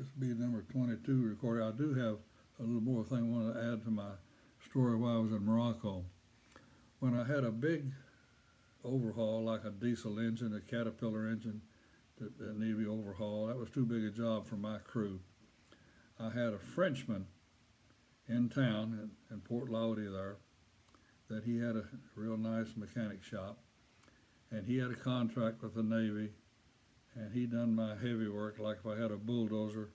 This will be number 22 recorded. I do have a little more thing I want to add to my story while I was in Morocco. When I had a big overhaul, like a diesel engine, a Caterpillar engine that needed to be overhauled, that was too big a job for my crew. I had a Frenchman in town in Port Laude there that he had a real nice mechanic shop, and he had a contract with the Navy, and he done my heavy work. Like if I had a bulldozer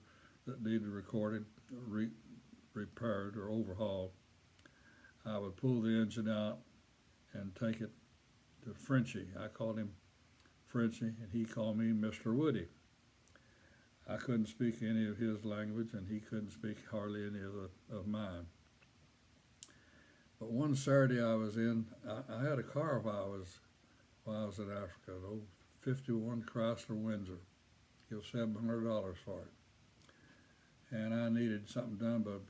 that needed recorded, repaired or overhauled, I would pull the engine out and take it to Frenchie. I called him Frenchie, and he called me Mr. Woody. I couldn't speak any of his language, and he couldn't speak hardly any of mine. But one Saturday I was I had a car while I was in Africa, an old 51 Chrysler Windsor. Give $700 for it. And I needed something done, but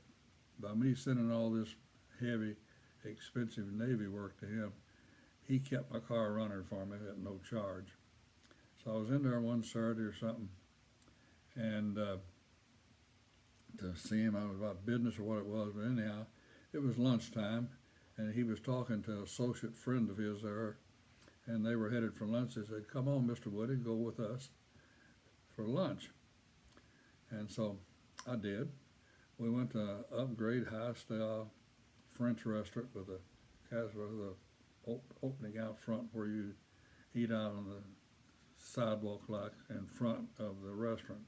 by me sending all this heavy, expensive Navy work to him, he kept my car running for me at no charge. So I was in there one Saturday or something, and to see him, I was about business or what it was, but anyhow, it was lunchtime, and he was talking to an associate friend of his there, and they were headed for lunch. They said, "Come on, Mr. Woody, go with us for lunch." And so I did. We went to an upgrade high-style French restaurant with a opening out front where you eat out on the sidewalk like in front of the restaurant.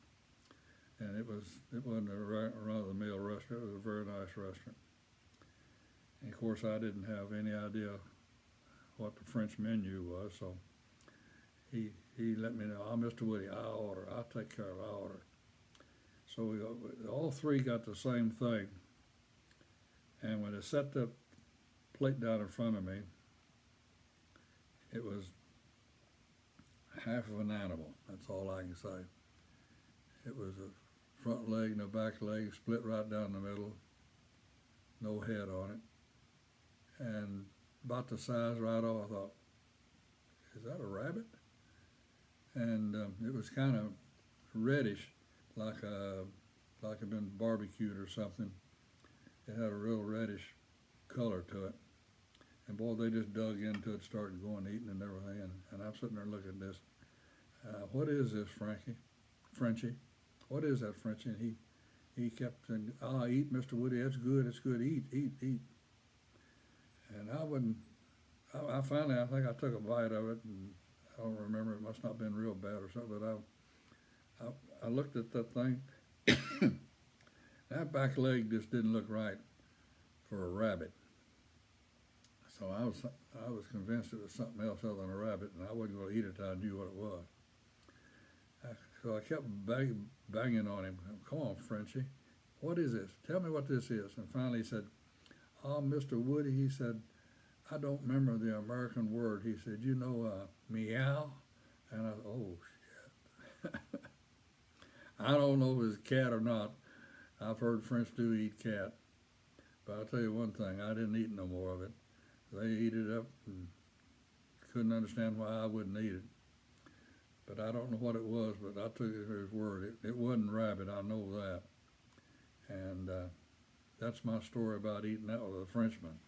And it wasn't a run-of-the-mill restaurant. It was a very nice restaurant. And of course, I didn't have any idea what the French menu was, so he let me know, "Oh, Mr. Woody, I'll order. I'll take care of it. I'll order." So we all three got the same thing. And when they set the plate down in front of me, it was half of an animal. That's all I can say. It was a front leg and a back leg split right down the middle, no head on it, and about the size right off. I thought, "Is that a rabbit?" And it was kind of reddish, like it'd been barbecued or something. It had a real reddish color to it. And boy, they just dug into it, started going eating and everything. And I'm sitting there looking at this. "What is this, Frenchie? What is that, Frenchie?" And he kept saying, "Eat, Mr. Woody. That's good. It's good. Eat, eat, eat." And I finally, I think I took a bite of it, and I don't remember. It must not have been real bad or something. But I looked at that thing. That back leg just didn't look right for a rabbit. So I was convinced it was something else other than a rabbit, and I wasn't going to eat it till I knew what it was. So I kept banging on him. "Come on, Frenchie, what is this? Tell me what this is." And finally he said, "Oh, Mr. Woody," he said, "I don't remember the American word." He said, "You know, meow?" And I thought, "Oh, shit." I don't know if it's cat or not. I've heard French do eat cat. But I'll tell you one thing, I didn't eat no more of it. They ate it up and couldn't understand why I wouldn't eat it. But I don't know what it was, but I took it for his word. It wasn't rabbit, I know that. And that's my story about eating that with a Frenchman.